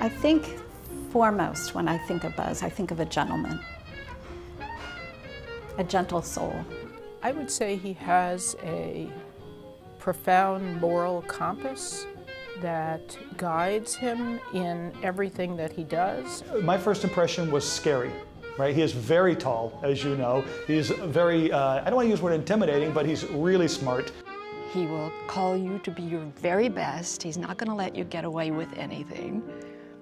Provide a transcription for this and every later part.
I think foremost when I think of Buzz, I think of a gentleman, a gentle soul. I would say he has a profound moral compass that guides him in everything that he does. My first impression was scary, right? He is very tall, as you know. He's very, I don't want to use the word intimidating, but he's really smart. He will call you to be your very best. He's not going to let you get away with anything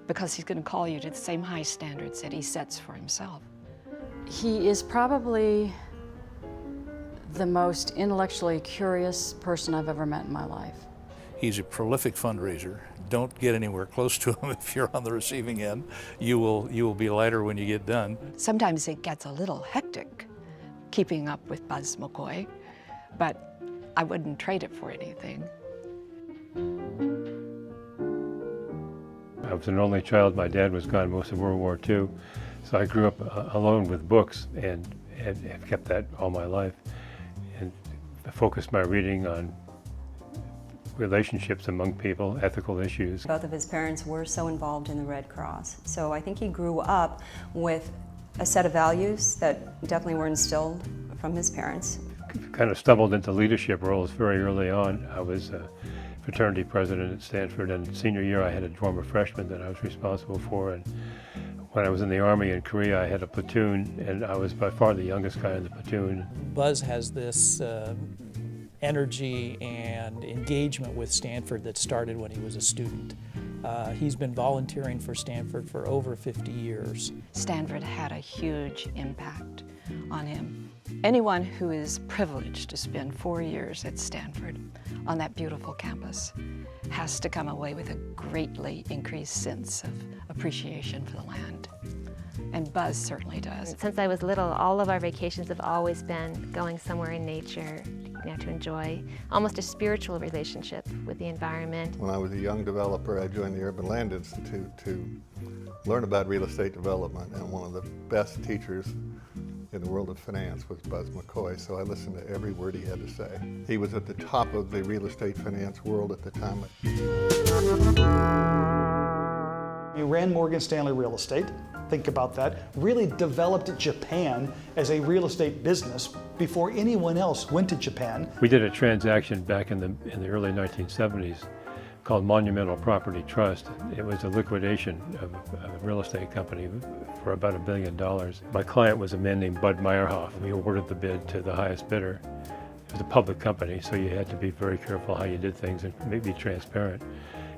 because he's going to call you to the same high standards that he sets for himself. He is probably the most intellectually curious person I've ever met in my life. He's a prolific fundraiser. Don't get anywhere close to him if you're on the receiving end. You will be lighter when you get done. Sometimes it gets a little hectic keeping up with Buzz McCoy, but I wouldn't trade it for anything. I was an only child. My dad was gone most of World War II, so I grew up alone with books and have kept that all my life. And I focused my reading on relationships among people, ethical issues. Both of his parents were so involved in the Red Cross, so I think he grew up with a set of values that definitely were instilled from his parents. Kind of stumbled into leadership roles very early on. I was a fraternity president at Stanford, and senior year I had a dorm of freshmen that I was responsible for. And when I was in the Army in Korea, I had a platoon, and I was by far the youngest guy in the platoon. Buzz has this energy and engagement with Stanford that started when he was a student. He's been volunteering for Stanford for over 50 years. Stanford had a huge impact on him. Anyone who is privileged to spend 4 years at Stanford on that beautiful campus has to come away with a greatly increased sense of appreciation for the land. And Buzz certainly does. Since I was little, all of our vacations have always been going somewhere in nature, to enjoy almost a spiritual relationship with the environment. When I was a young developer, I joined the Urban Land Institute to learn about real estate development, and one of the best teachers in the world of finance was Buzz McCoy, so I listened to every word he had to say. He was at the top of the real estate finance world at the time. He ran Morgan Stanley Real Estate, think about that, really developed Japan as a real estate business before anyone else went to Japan. We did a transaction back in the early 1970s called Monumental Property Trust. It was a liquidation of a real estate company for about $1 billion. My client was a man named Bud Meyerhoff. We awarded the bid to the highest bidder. It was a public company, so you had to be very careful how you did things and be transparent.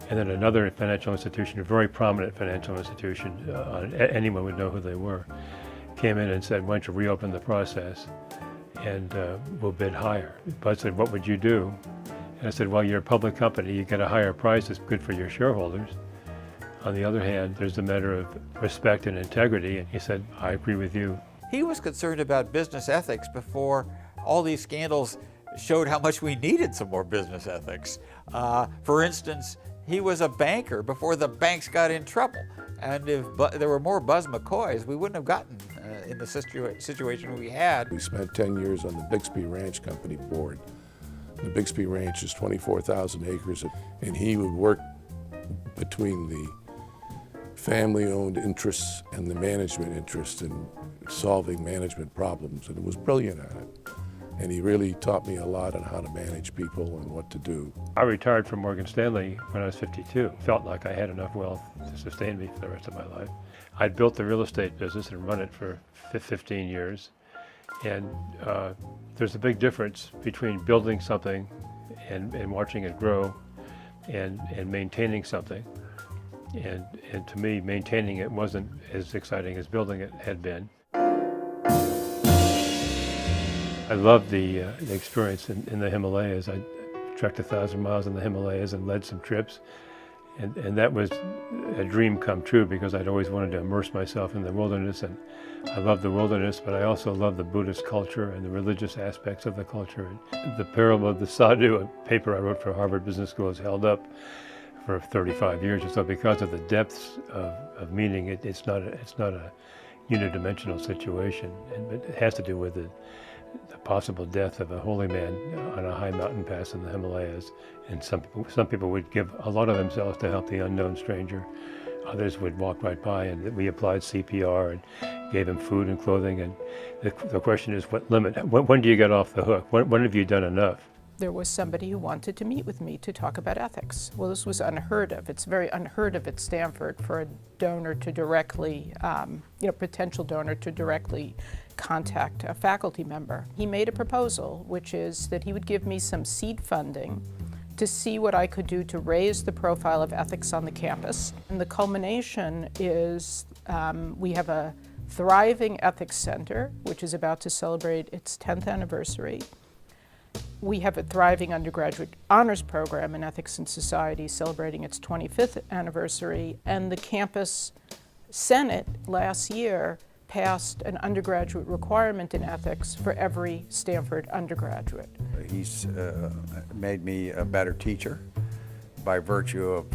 And then another financial institution, a very prominent financial institution, anyone would know who they were, came in and said, why don't you reopen the process and we'll bid higher. Bud said, what would you do? And I said, well, you're a public company, you get a higher price, it's good for your shareholders. On the other hand, there's a matter of respect and integrity, and he said, I agree with you. He was concerned about business ethics before all these scandals showed how much we needed some more business ethics. For instance, he was a banker before the banks got in trouble. And if there were more Buzz McCoys, we wouldn't have gotten in the situation we had. We spent 10 years on the Bixby Ranch Company board. The Bixby Ranch is 24,000 acres, and he would work between the family-owned interests and the management interests in solving management problems, and he was brilliant at it. And he really taught me a lot on how to manage people and what to do. I retired from Morgan Stanley when I was 52. Felt like I had enough wealth to sustain me for the rest of my life. I'd built the real estate business and run it for 15 years. And there's a big difference between building something and watching it grow and maintaining something. And to me, maintaining it wasn't as exciting as building it had been. I loved the experience in the Himalayas. I trekked 1,000 miles in the Himalayas and led some trips. And that was a dream come true because I'd always wanted to immerse myself in the wilderness. And I love the wilderness, but I also love the Buddhist culture and the religious aspects of the culture. And the Parable of the Sadhu, a paper I wrote for Harvard Business School, has held up for 35 years or so because of the depths of meaning. It's not a unidimensional situation, and it has to do with the possible death of a holy man on a high mountain pass in the Himalayas. And some people would give a lot of themselves to help the unknown stranger Others would walk right by, and we applied CPR and gave him food and clothing. And the question is, what limit? When do you get off the hook? When have you done enough? There was somebody who wanted to meet with me to talk about ethics. Well, this was unheard of. It's very unheard of at Stanford for a donor to directly, potential donor to directly contact a faculty member. He made a proposal, which is that he would give me some seed funding to see what I could do to raise the profile of ethics on the campus. And the culmination is we have a thriving ethics center, which is about to celebrate its 10th anniversary. We have a thriving undergraduate honors program in ethics and society celebrating its 25th anniversary, and the campus Senate last year passed an undergraduate requirement in ethics for every Stanford undergraduate. He's made me a better teacher by virtue of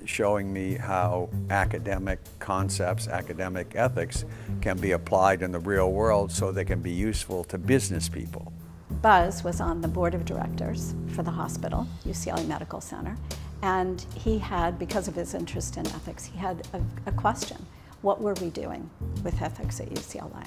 showing me how academic concepts, academic ethics can be applied in the real world so they can be useful to business people. Buzz was on the board of directors for the hospital, UCLA Medical Center, and he had, because of his interest in ethics, he had a question. What were we doing with ethics at UCLA?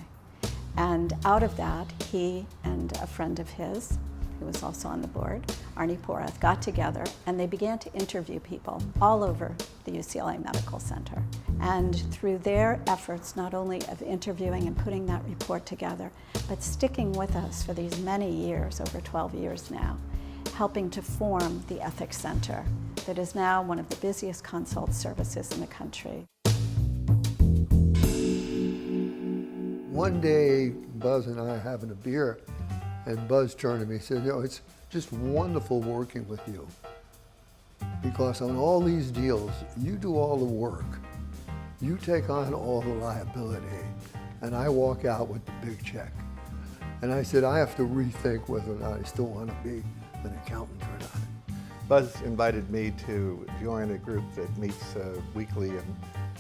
And out of that, he and a friend of his, who was also on the board, Arnie Porath, got together and they began to interview people all over the UCLA Medical Center. And through their efforts, not only of interviewing and putting that report together, but sticking with us for these many years, over 12 years now, helping to form the Ethics Center that is now one of the busiest consult services in the country. One day, Buzz and I having a beer, and Buzz turned to me and said, it's just wonderful working with you. Because on all these deals, you do all the work. You take on all the liability, and I walk out with the big check. And I said, I have to rethink whether or not I still want to be an accountant or not. Buzz invited me to join a group that meets weekly,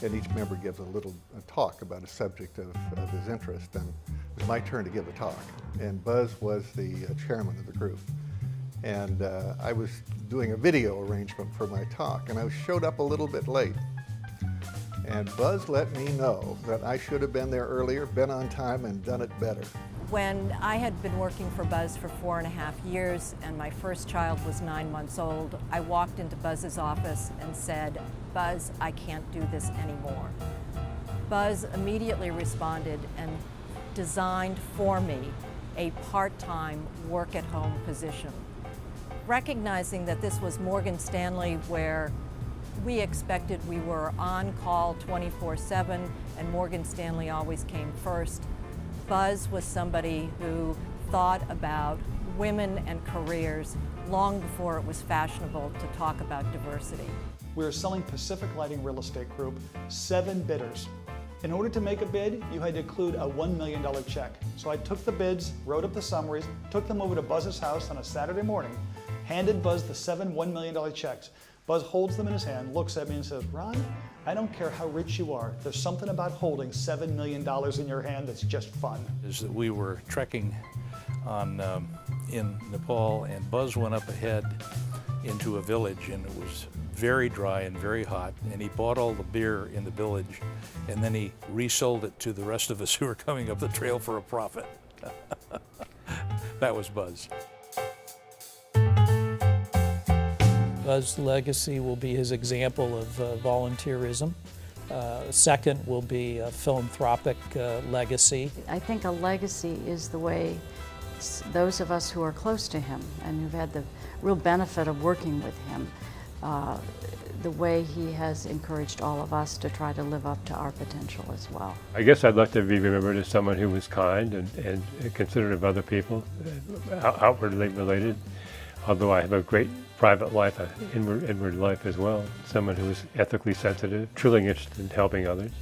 and each member gives a talk about a subject of his interest. And it was my turn to give a talk. And Buzz was the chairman of the group. And I was doing a video arrangement for my talk, and I showed up a little bit late. And Buzz let me know that I should have been there earlier, been on time, and done it better. When I had been working for Buzz for 4.5 years and my first child was 9 months old, I walked into Buzz's office and said, Buzz, I can't do this anymore. Buzz immediately responded and designed for me a part-time work-at-home position. Recognizing that this was Morgan Stanley, where we expected we were on call 24/7 and Morgan Stanley always came first, Buzz was somebody who thought about women and careers long before it was fashionable to talk about diversity. We were selling Pacific Lighting Real Estate Group 7 bidders. In order to make a bid, you had to include a $1 million check. So I took the bids, wrote up the summaries, took them over to Buzz's house on a Saturday morning, handed Buzz the 7 $1 million checks. Buzz holds them in his hand, looks at me and says, Ron, I don't care how rich you are. There's something about holding $7 million in your hand that's just fun. Is that we were trekking in Nepal, and Buzz went up ahead into a village, and it was very dry and very hot, and he bought all the beer in the village, and then he resold it to the rest of us who were coming up the trail for a profit. That was Buzz. Buzz's legacy will be his example of volunteerism. Second will be a philanthropic legacy. I think a legacy is the way those of us who are close to him and who've had the real benefit of working with him, the way he has encouraged all of us to try to live up to our potential as well. I guess I'd like to be remembered as someone who was kind and considerate of other people, outwardly related, although I have a great private life, an inward life as well. Someone who is ethically sensitive, truly interested in helping others.